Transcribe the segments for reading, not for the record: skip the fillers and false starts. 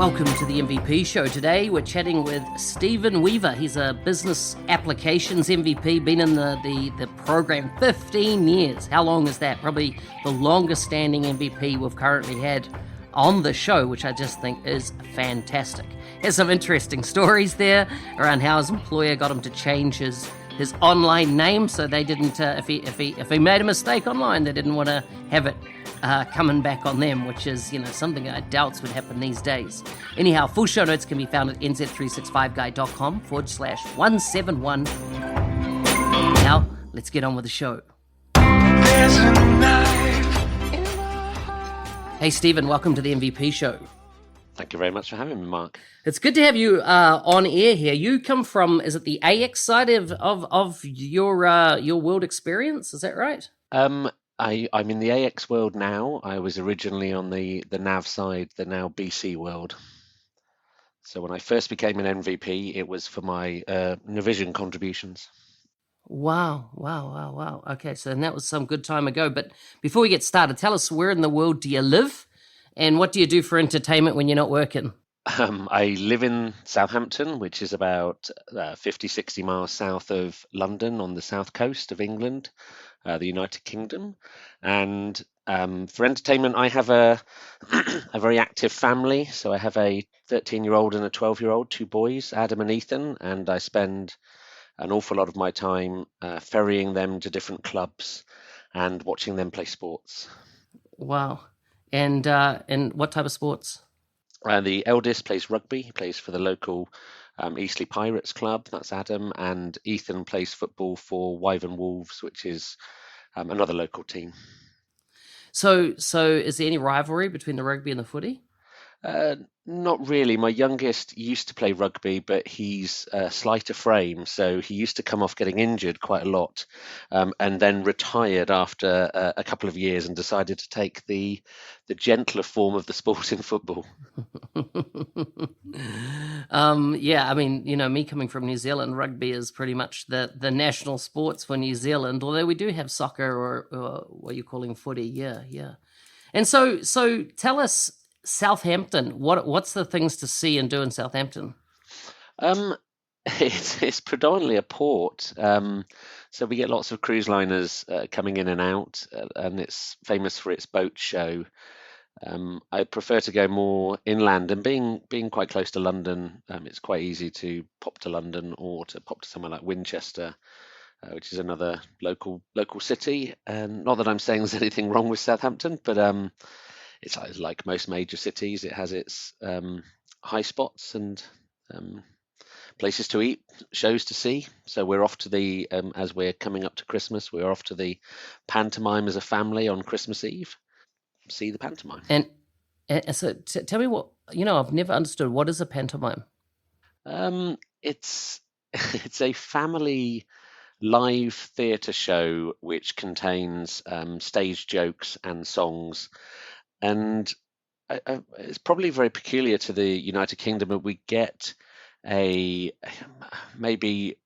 Welcome to the MVP show. Today we're chatting with Stephen Weaver. He's a business applications MVP, been in the program 15 years. How long is that? Probably the longest standing MVP we've currently had on the show, which I just think is fantastic. There's some interesting stories there around how his employer got him to change his online name, so they didn't, if he made a mistake online, they didn't want to have it coming back on them, which is, something I doubt would happen these days. Anyhow, full show notes can be found at nz365guy.com/171. Now, let's get on with the show. Hey, Stephen, welcome to the MVP show. Thank you very much for having me, Mark. It's good to have you on air here. You come from, is it the AX side of your world experience? Is that right? I'm in the AX world now. I was originally on the NAV side, the now BC world. So when I first became an MVP, it was for my Navision contributions. Wow. Okay, so that was some good time ago. But before we get started, tell us, where in the world do you live? And what do you do for entertainment when you're not working? I live in Southampton, which is about 50, 60 miles south of London on the south coast of England, the United Kingdom. And for entertainment, I have a very active family. So I have a 13-year-old and a 12-year-old, two boys, Adam and Ethan, and I spend an awful lot of my time ferrying them to different clubs and watching them play sports. Wow. And what type of sports? The eldest plays rugby. He plays for the local Eastleigh Pirates club. That's Adam. And Ethan plays football for Wyvern Wolves, which is another local team. So is there any rivalry between the rugby and the footy? Not really. My youngest used to play rugby, but he's slight of frame, so he used to come off getting injured quite a lot, and then retired after a couple of years and decided to take the gentler form of the sport in football. Yeah, I mean, me coming from New Zealand, rugby is pretty much the national sports for New Zealand, although we do have soccer or what you're calling footy. Yeah. And so tell us, Southampton, what's the things to see and do in Southampton? It's predominantly a port, so we get lots of cruise liners coming in and out, and it's famous for its boat show. I prefer to go more inland, and being quite close to London, it's quite easy to pop to London or to pop to somewhere like Winchester, which is another local city. And not that I'm saying there's anything wrong with Southampton, but it's like most major cities. It has its high spots and places to eat, shows to see. So we're off to the, as we're coming up to Christmas, we're off to the Pantomime as a family on Christmas Eve. See the pantomime. And so tell me what, I've never understood. What is a pantomime? It's a family live theatre show which contains stage jokes and songs. And it's probably very peculiar to the United Kingdom that we get maybe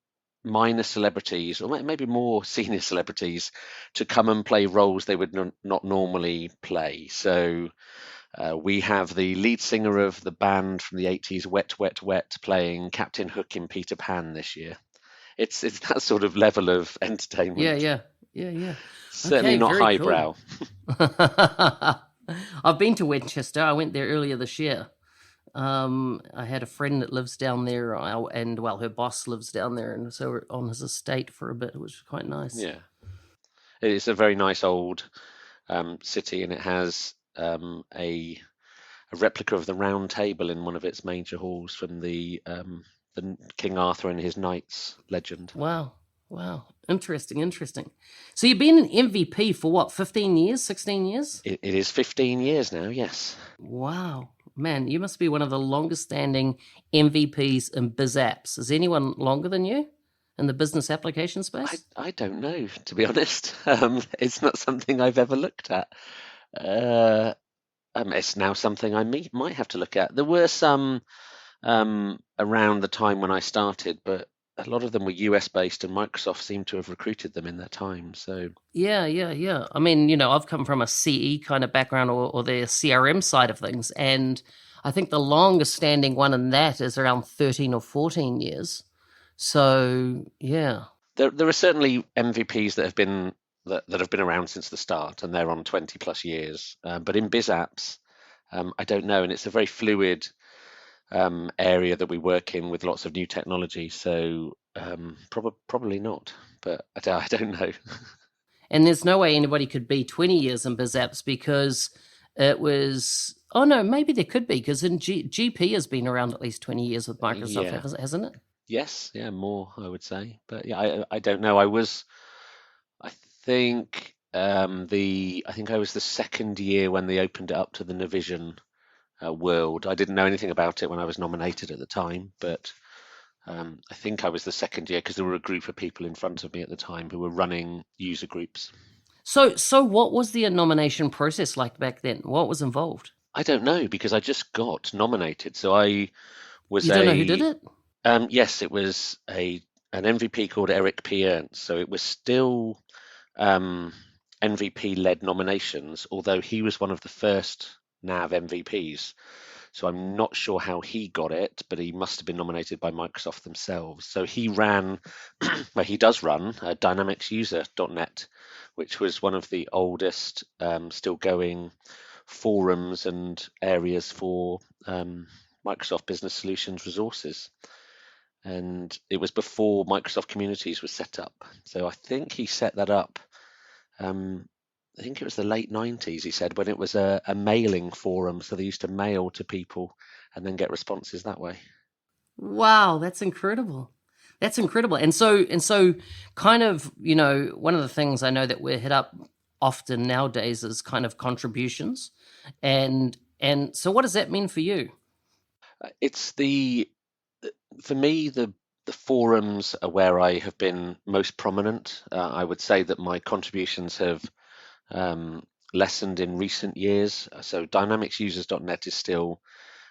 minor celebrities or maybe more senior celebrities to come and play roles they would not normally play. So we have the lead singer of the band from the 80s, Wet, Wet, Wet, playing Captain Hook in Peter Pan this year. It's that sort of level of entertainment. Yeah. Certainly not highbrow. Cool. I've been to Winchester. I went there earlier this year. I had a friend that lives down there, and her boss lives down there, and so we're on his estate for a bit, which was quite nice. Yeah, it's a very nice old city, and it has a replica of the Round Table in one of its major halls from the King Arthur and his knights legend. Wow. Interesting. So you've been an MVP for what, 15 years, 16 years? It is 15 years now, yes. Wow. Man, you must be one of the longest standing MVPs in biz apps. Is anyone longer than you in the business application space? I don't know, to be honest. It's not something I've ever looked at. It's now something I might have to look at. There were some around the time when I started, but a lot of them were US based, and Microsoft seemed to have recruited them in their time. So Yeah, yeah, yeah. I mean, I've come from a CE kind of background, or the CRM side of things, and I think the longest standing one in that is around 13 or 14 years. So, yeah. there are certainly MVPs that have been around since the start, and they're on 20 plus years. But in biz apps, I don't know, and it's a very fluid area that we work in with lots of new technology. So probably not, but I don't know. And there's no way anybody could be 20 years in biz apps because it was. Oh, no, maybe there could be because GP has been around at least 20 years with Microsoft, Yeah. hasn't it? Yes. Yeah. More, I would say. But yeah, I don't know. I think I think I was the second year when they opened it up to the Navision world. I didn't know anything about it when I was nominated at the time, but I think I was the second year because there were a group of people in front of me at the time who were running user groups. So what was the nomination process like back then? What was involved? I don't know because I just got nominated. So I was You don't know who did a it? yes, it was a an MVP called Eric P. Ernst. So it was still MVP-led nominations, although he was one of the first NAV MVPs. So I'm not sure how he got it, but he must have been nominated by Microsoft themselves. So he ran, well, he does run dynamicsuser.net, which was one of the oldest still going forums and areas for Microsoft Business Solutions resources. And it was before Microsoft Communities was set up. So I think he set that up. I think it was the late 90s, he said, when it was a mailing forum. So they used to mail to people and then get responses that way. Wow, that's incredible. That's incredible. And so kind of, one of the things I know that we're hit up often nowadays is kind of contributions. And so what does that mean for you? It's for me, the forums are where I have been most prominent. I would say that my contributions have lessened in recent years. So dynamicsusers.net is still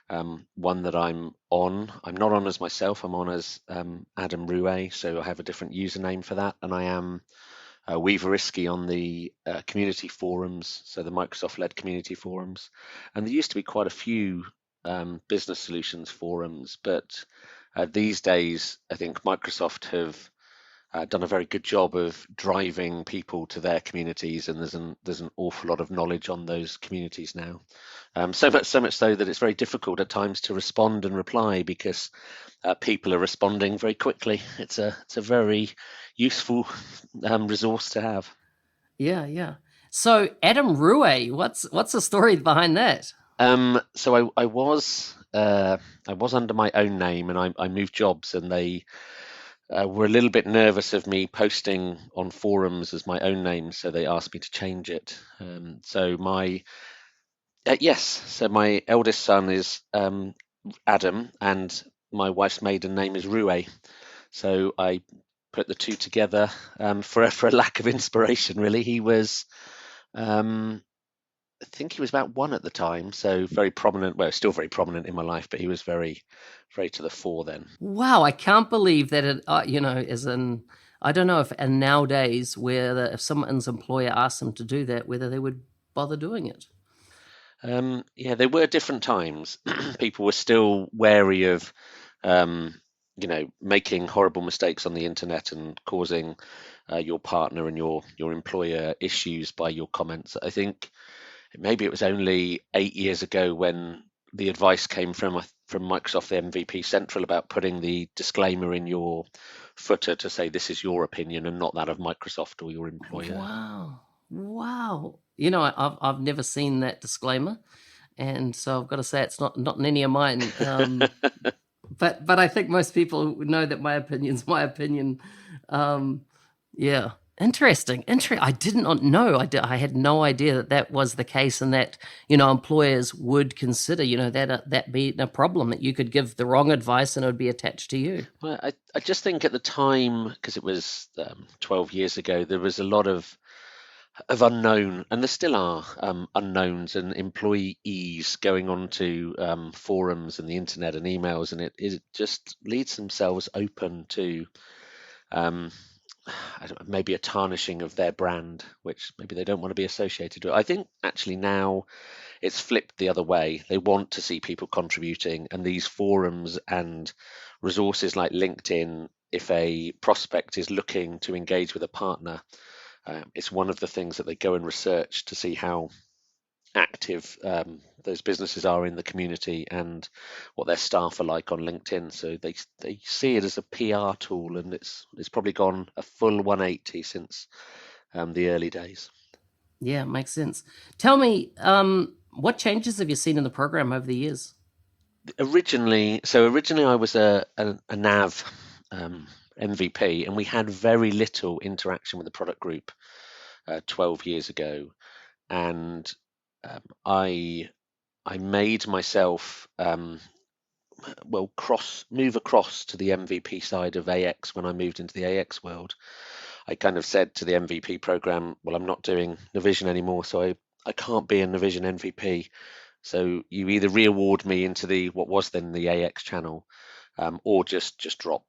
one that I'm on. I'm not on as myself. I'm on as Adam Ruiz, so I have a different username for that, and I am Weaveriski on the community forums, so the Microsoft-led community forums. And there used to be quite a few business solutions forums, but these days I think Microsoft have done a very good job of driving people to their communities, and there's an awful lot of knowledge on those communities now. So much so that it's very difficult at times to respond and reply because people are responding very quickly. It's a very useful resource to have. Yeah, yeah. So Adam Rue, what's the story behind that? So I was under my own name, and I moved jobs, and they were a little bit nervous of me posting on forums as my own name, so they asked me to change it. So my eldest son is Adam, and my wife's maiden name is Rue. So I put the two together for a lack of inspiration. Really, he was. I think he was about one at the time, so very prominent. Well, still very prominent in my life, but he was very to the fore then. Wow, I can't believe that it, as in, I don't know if, and nowadays, if someone's employer asked them to do that, whether they would bother doing it. Yeah, there were different times. People were still wary of, making horrible mistakes on the internet and causing your partner and your employer issues by your comments. I think maybe it was only 8 years ago when the advice came from Microsoft MVP Central about putting the disclaimer in your footer to say this is your opinion and not that of Microsoft or your employer. Wow, wow. I've never seen that disclaimer, and so I've got to say it's not in any of mine. But I think most people know that my opinion's my opinion. Yeah, interesting. I did not know. I had no idea that was the case, and that employers would consider that being a problem, that you could give the wrong advice and it would be attached to you. Well, I just think at the time, because it was 12 years ago, there was a lot of of unknown, and there still are unknowns and employees going on to forums and the internet and emails, and it just leads themselves open to um, I don't know, maybe a tarnishing of their brand, which maybe they don't want to be associated with. I think actually now it's flipped the other way. They want to see people contributing, and these forums and resources like LinkedIn, if a prospect is looking to engage with a partner, it's one of the things that they go and research to see how active those businesses are in the community and what their staff are like on LinkedIn. So they see it as a PR tool, and it's probably gone a full 180 since the early days. Yeah, makes sense. Tell me, what changes have you seen in the program over the years? Originally I was a NAV MVP, and we had very little interaction with the product group 12 years ago, and um, I I made myself move across to the MVP side of AX when I moved into the AX world. I kind of said to the MVP program, well, I'm not doing Navision anymore, so I can't be a Navision MVP. So you either re-award me into the what was then the AX channel, or just drop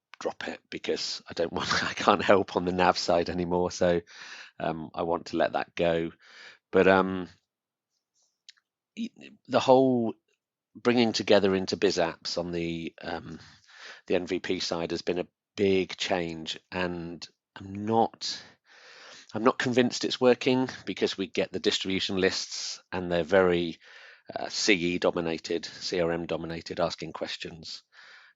it, because I don't want I can't help on the nav side anymore. So I want to let that go. But the whole bringing together into biz apps on the MVP side has been a big change, and I'm not convinced it's working, because we get the distribution lists and they're very CE dominated, CRM dominated, asking questions.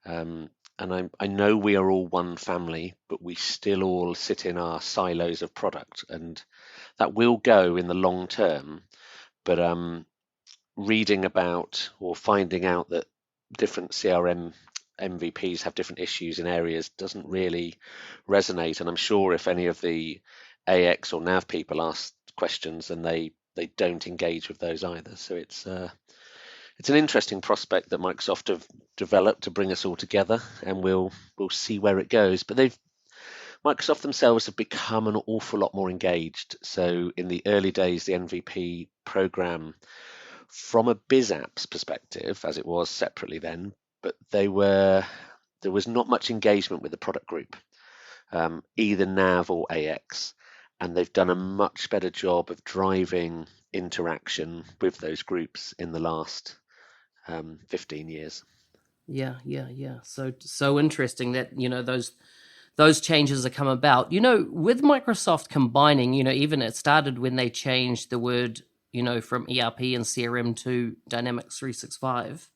And I know we are all one family, but we still all sit in our silos of product, and that will go in the long term. But reading about or finding out that different CRM MVPs have different issues in areas doesn't really resonate. And I'm sure if any of the AX or NAV people ask questions, then they don't engage with those either. So it's an interesting prospect that Microsoft have developed to bring us all together, and we'll see where it goes. But Microsoft themselves have become an awful lot more engaged. So in the early days, the MVP program, from a biz apps perspective, as it was separately then, but there was not much engagement with the product group, either NAV or AX, and they've done a much better job of driving interaction with those groups in the last 15 years. Yeah, yeah, yeah. So interesting that those changes have come about. With Microsoft combining, even it started when they changed the word, from ERP and CRM to Dynamics 365.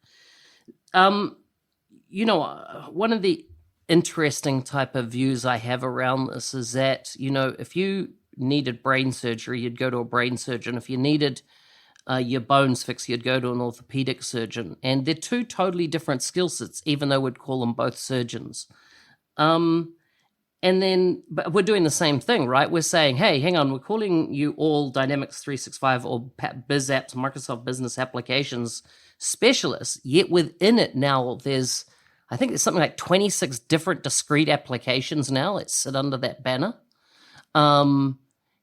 Um, one of the interesting type of views I have around this is that, if you needed brain surgery, you'd go to a brain surgeon. If you needed your bones fixed, you'd go to an orthopedic surgeon. And they're two totally different skill sets, even though we'd call them both surgeons. Um, and then, but we're doing the same thing, right? We're saying, hey, hang on, we're calling you all Dynamics 365 or Biz Apps, Microsoft Business Applications specialists, yet within it now I think there's something like 26 different discrete applications now that sit under that banner. Um,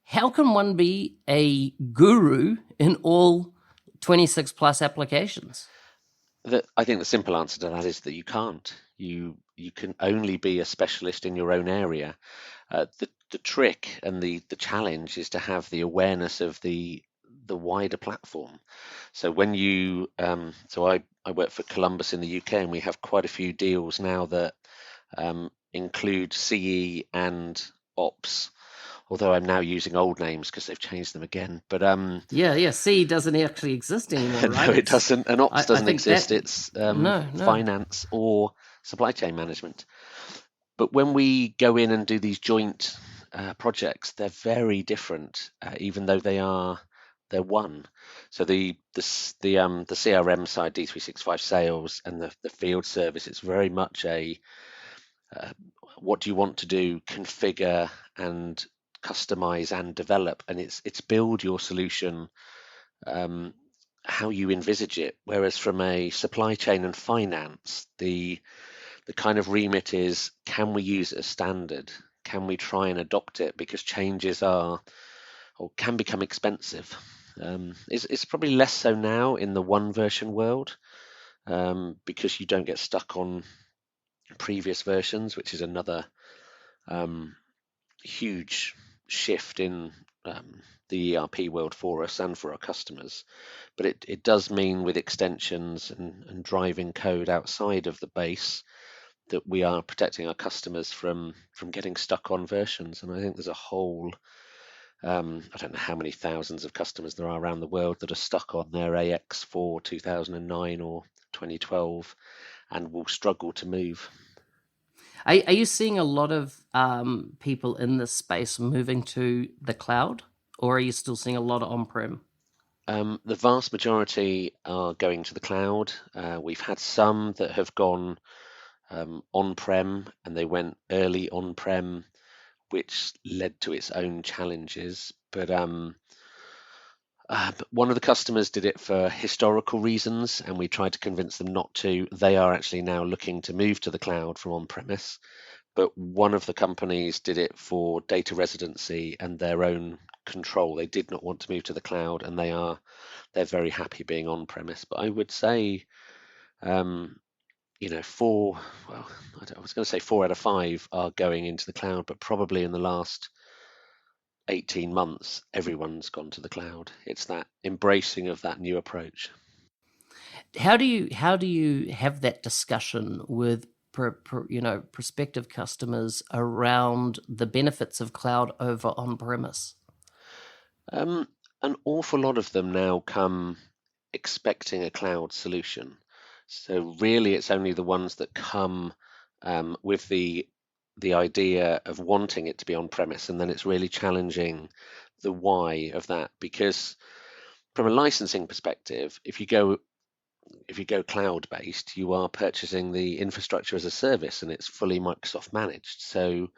how can one be a guru in all 26 plus applications? I think the simple answer to that is that you can't. You can only be a specialist in your own area. The trick and the challenge is to have the awareness of the wider platform. So when I work for Columbus in the UK, and we have quite a few deals now that include CE and Ops. Although I'm now using old names because they've changed them again. But Yeah. C doesn't actually exist anymore, right? no, it doesn't. And Ops I doesn't think exist. that It's no. finance or supply chain management. But when we go in and do these joint projects, they're very different, even though they're one. So the CRM side, D365 sales, and the field service, it's very much uh, what do you want to do, configure and customize and develop, and it's build your solution um, how you envisage it. Whereas from a supply chain and finance, the kind of remit is, can we use it as standard? Can we try and adopt it? Because changes are, or can become expensive. It's probably less so now in the one version world, because you don't get stuck on previous versions, which is another um, huge shift in the ERP world for us and for our customers. But it does mean with extensions and driving code outside of the base that we are protecting our customers from getting stuck on versions. And I think there's a whole I don't know how many thousands of customers there are around the world that are stuck on their AX4 2009 or 2012 and will struggle to move. Are you seeing a lot of people in this space moving to the cloud, or are you still seeing a lot of on-prem? The vast majority are going to the cloud. We've had some that have gone on-prem, and they went early on-prem, which led to its own challenges. But one of the customers did it for historical reasons, and we tried to convince them not to. They are actually now looking to move to the cloud from on-premise. But one of the companies did it for data residency and their own control. They did not want to move to the cloud, and they're very happy being on-premise. But I would say, um, four. Well, I was going to say 4 out of 5 are going into the cloud, but probably in the last 18 months, everyone's gone to the cloud. It's that embracing of that new approach. How do you have that discussion with prospective customers around the benefits of cloud over on-premise? Um, an awful lot of them now come expecting a cloud solution. So really, it's only the ones that come with the idea of wanting it to be on premise, and then it's really challenging the why of that. Because from a licensing perspective, if you go cloud based, you are purchasing the infrastructure as a service, and it's fully Microsoft managed. So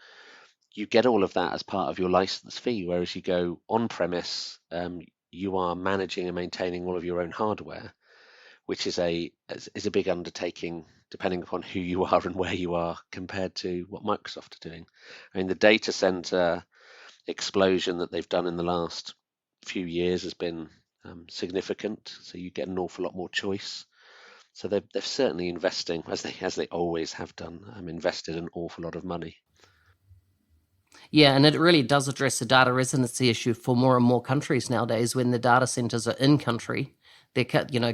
you get all of that as part of your license fee. Whereas you go on premise, you are managing and maintaining all of your own hardware, which is a big undertaking depending upon who you are and where you are compared to what Microsoft are doing. I mean, the data center explosion that they've done in the last few years has been significant. So you get an awful lot more choice. So they're certainly investing, as they always have done, invested an awful lot of money. Yeah, and it really does address the data residency issue for more and more countries nowadays. When the data centers are in country, they're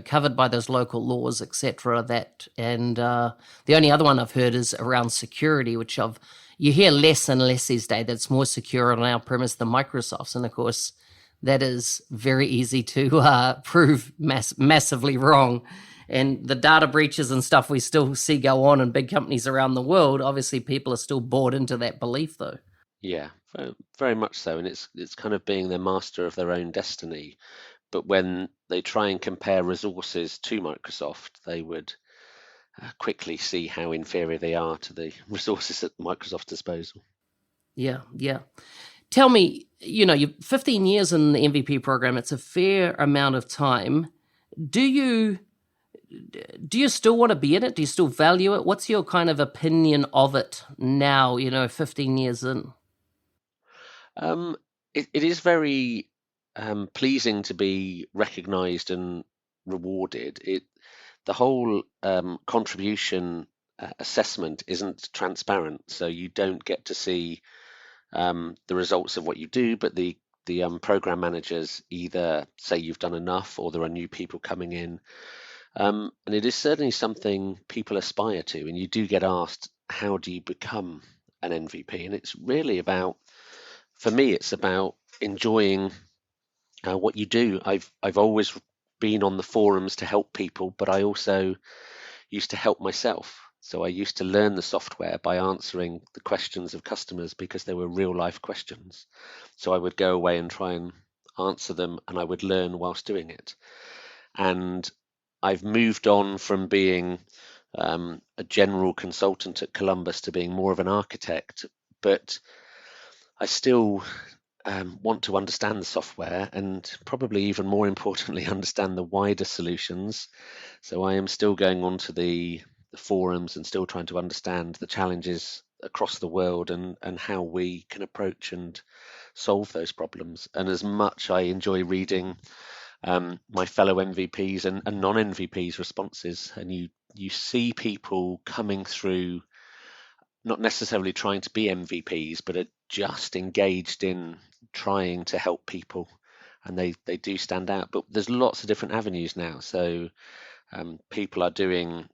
covered by those local laws, etc. That and the only other one I've heard is around security, which you hear less and less these days. That's more secure on our premise than Microsoft's, and of course, that is very easy to prove massively wrong. And the data breaches and stuff we still see go on in big companies around the world. Obviously, people are still bought into that belief, though. Yeah, very much so, and it's kind of being the master of their own destiny. But when they try and compare resources to Microsoft, they would quickly see how inferior they are to the resources at Microsoft's disposal. Yeah, yeah. Tell me, you're 15 years in the MVP program. It's a fair amount of time. Do you do you still want to be in it? Do you still value it? What's your kind of opinion of it now? 15 years in. Um, it is very pleasing to be recognised and rewarded. The whole contribution assessment isn't transparent, so you don't get to see the results of what you do, but the program managers either say you've done enough or there are new people coming in. And it is certainly something people aspire to. And you do get asked, how do you become an MVP? And it's really about, for me, it's about enjoying what you do. I've always been on the forums to help people, but I also used to help myself. So I used to learn the software by answering the questions of customers because they were real life questions. So I would go away and try and answer them, and I would learn whilst doing it. And I've moved on from being a general consultant at Columbus to being more of an architect, but I still want to understand the software and probably even more importantly, understand the wider solutions. So I am still going on to the forums and still trying to understand the challenges across the world and how we can approach and solve those problems. And as much I enjoy reading my fellow MVPs and non-MVPs responses, and you see people coming through, not necessarily trying to be MVPs, but are just engaged in trying to help people, and they do stand out. But there's lots of different avenues now. So people are doing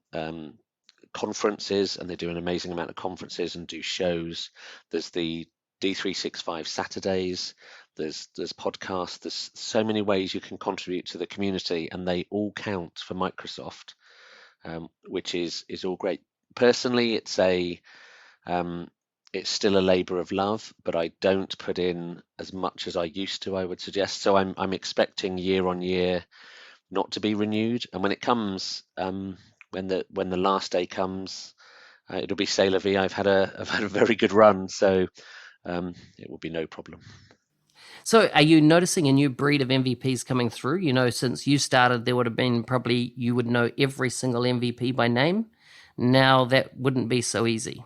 conferences, and they do an amazing amount of conferences and do shows. There's the D365 Saturdays. There's podcasts. There's so many ways you can contribute to the community, and they all count for Microsoft, which is all great. Personally, it's still a labour of love, but I don't put in as much as I used to, I would suggest. So I'm expecting year on year not to be renewed. And when it comes, when the last day comes, it'll be c'est la vie. I've had a very good run, so it will be no problem. So are you noticing a new breed of MVPs coming through? You know, since you started, there would have been probably, you would know every single MVP by name. Now that wouldn't be so easy.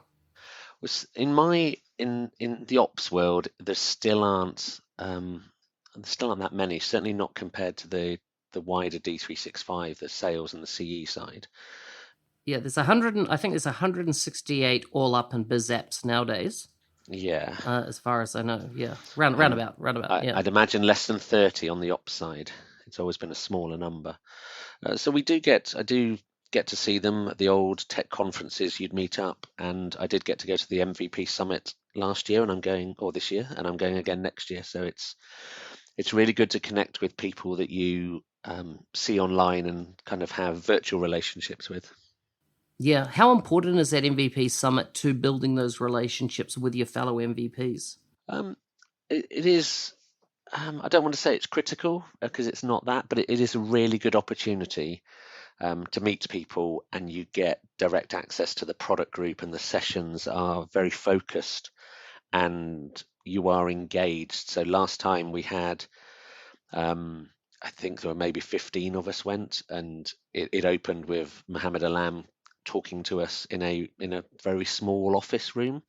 In the ops world, there still aren't that many. Certainly not compared to the wider D365, the sales and the CE side. Yeah, there's 100. I think there's 168 all up in biz apps nowadays. Yeah. As far as I know, yeah, roundabout. Yeah, I'd imagine less than 30 on the ops side. It's always been a smaller number. So I do get to see them at the old tech conferences. You'd meet up, and I did get to go to the MVP summit last year, or this year, and I'm going again next year. So it's really good to connect with people that you see online and kind of have virtual relationships with. yeah. How important is that MVP summit to building those relationships with your fellow MVPs? Um, it is. I don't want to say it's critical because it's not that, but it is a really good opportunity to meet people, and you get direct access to the product group, and the sessions are very focused and you are engaged. So last time we had, I think there were maybe 15 of us went, and it opened with Mohammed Alam talking to us in a very small office room,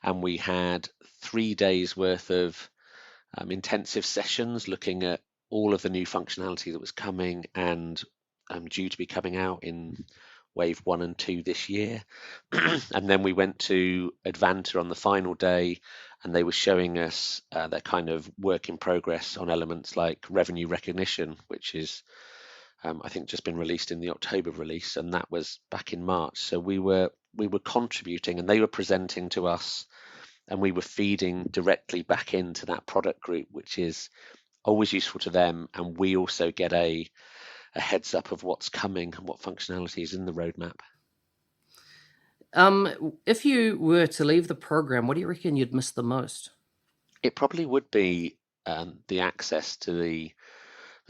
and we had 3 days worth of intensive sessions looking at all of the new functionality that was coming and due to be coming out in wave 1 and 2 this year. And then we went to Advanta on the final day, and they were showing us their kind of work in progress on elements like revenue recognition, which is I think just been released in the October release, and that was back in March. So we were contributing, and they were presenting to us, and we were feeding directly back into that product group, which is always useful to them. And we also get a heads up of what's coming and what functionality is in the roadmap. If you were to leave the program, what do you reckon you'd miss the most? It probably would be the access to the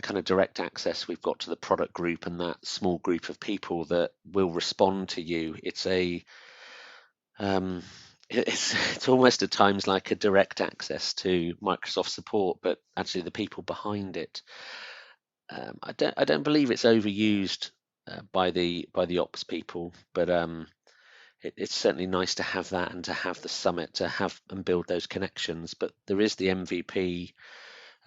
kind of direct access we've got to the product group and that small group of people that will respond to you. It's almost at times like a direct access to Microsoft support, but actually the people behind it. I don't believe it's overused by the ops people, but it's certainly nice to have that and to have the summit to have and build those connections. But there is the MVP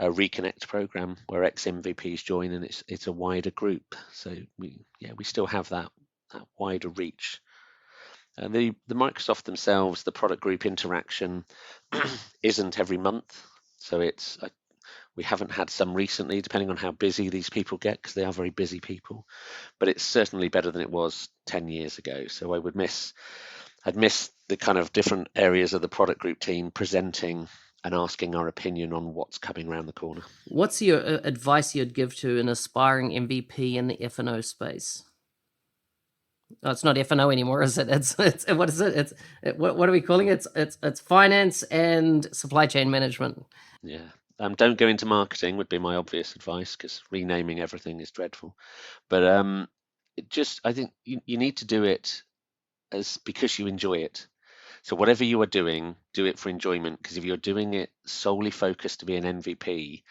Reconnect program where ex MVPs join, and it's a wider group. So we still have that wider reach. The Microsoft themselves, the product group interaction isn't every month, so we haven't had some recently, depending on how busy these people get, because they are very busy people. But it's certainly better than it was 10 years ago. So I'd miss the kind of different areas of the product group team presenting and asking our opinion on what's coming around the corner. What's your advice you'd give to an aspiring MVP in the F&O space? Oh, it's not F&O anymore, is it? It's what is it? What are we calling it? It's finance and supply chain management. Yeah. Don't go into marketing would be my obvious advice, because renaming everything is dreadful. But I think you need to do it because you enjoy it. So whatever you are doing, do it for enjoyment, because if you're doing it solely focused to be an MVP,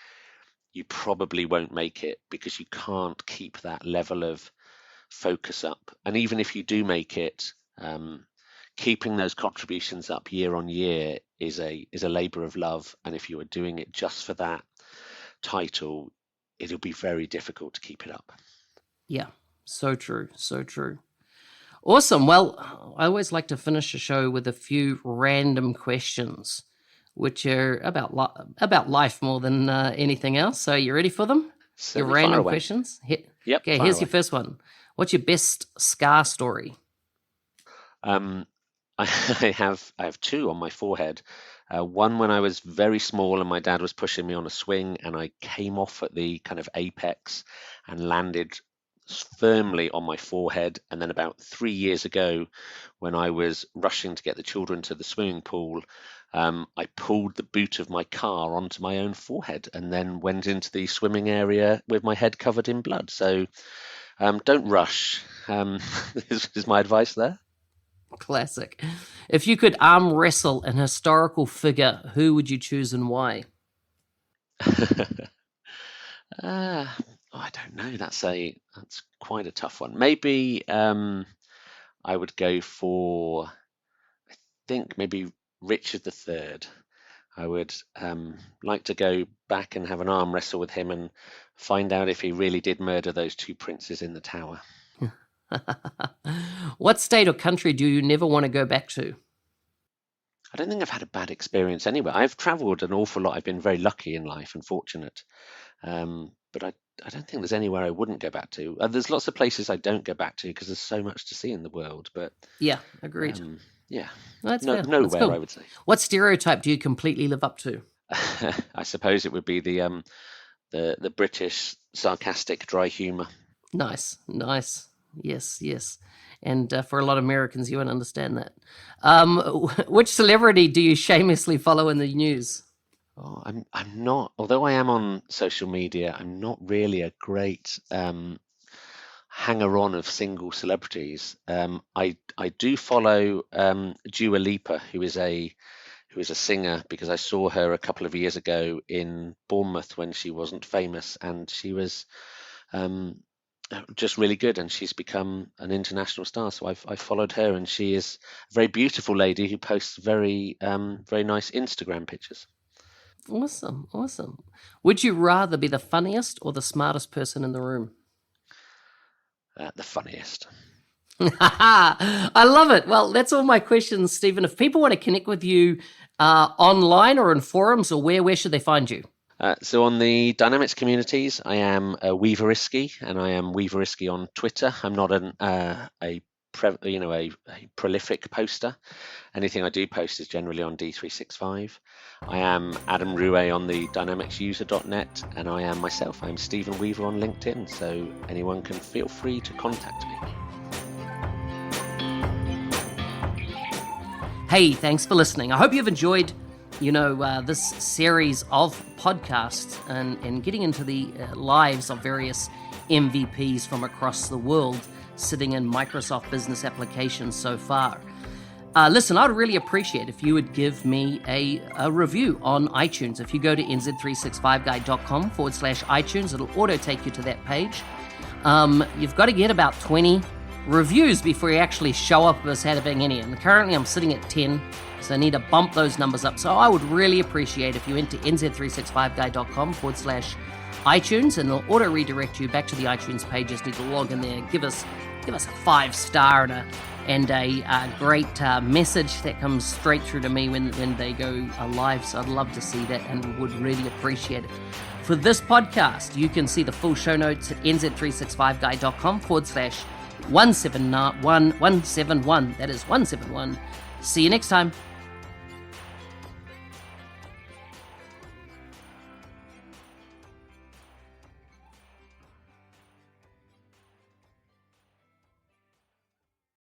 you probably won't make it, because you can't keep that level of focus up. And even if you do make it, keeping those contributions up year on year is a labor of love, and if you are doing it just for that title, it'll be very difficult to keep it up. Yeah, so true, so true. Awesome. Well, I always like to finish a show with a few random questions, which are about life more than anything else. So, you ready for them? Certainly. Your random questions? Yep. Okay, here's your first one. What's your best scar story? I have two on my forehead. One when I was very small and my dad was pushing me on a swing, and I came off at the kind of apex and landed firmly on my forehead. And then about 3 years ago, when I was rushing to get the children to the swimming pool, I pulled the boot of my car onto my own forehead and then went into the swimming area with my head covered in blood. So don't rush. Is my advice there. Classic. If you could arm wrestle an historical figure, who would you choose and why? I don't know. That's quite a tough one. Maybe I would go for, I think maybe Richard III. I would like to go back and have an arm wrestle with him and find out if he really did murder those two princes in the tower. What state or country do you never want to go back to? I don't think I've had a bad experience anywhere. I've travelled an awful lot. I've been very lucky in life and fortunate. But I don't think there's anywhere I wouldn't go back to. There's lots of places I don't go back to because there's so much to see in the world. But yeah, agreed. Yeah, that's nowhere cool. I would say. What stereotype do you completely live up to? I suppose it would be the British sarcastic dry humour. Nice. Yes. And for a lot of Americans, you won't understand that. Which celebrity do you shamelessly follow in the news? Oh, I'm not. Although I am on social media, I'm not really a great hanger-on of single celebrities. I do follow Dua Lipa, who is a singer, because I saw her a couple of years ago in Bournemouth when she wasn't famous, and she was just really good, and she's become an international star. So I've followed her, and she is a very beautiful lady who posts very nice Instagram pictures. Awesome. Would you rather be the funniest or the smartest person in the room? The funniest. I love it. Well, that's all my questions, Stephen. If people want to connect with you online or in forums, or where should they find you? So on the Dynamics communities, I am Weaveriski, and I am Weaveriski on Twitter. I'm not a prolific poster. Anything I do post is generally on D365. I am Adam Ruiz on the dynamicsuser.net, and I am myself. I'm Stephen Weaver on LinkedIn, so anyone can feel free to contact me. Hey, thanks for listening. I hope you've enjoyed this series of podcasts and getting into the lives of various MVPs from across the world sitting in Microsoft Business applications so far. Listen, I'd really appreciate if you would give me a review on iTunes. If you go to nz365guide.com/iTunes, it'll auto take you to that page. You've got to get about 20 reviews before you actually show up as having any. And currently I'm sitting at 10, so I need to bump those numbers up. So I would really appreciate if you went to nz365guide.com/iTunes, and they'll auto redirect you back to the iTunes page. Just need to log in there, give us a 5-star and a great message that comes straight through to me when they go live. So I'd love to see that and would really appreciate it. For this podcast, you can see the full show notes at nz365guide.com/171. That is 171. See you next time.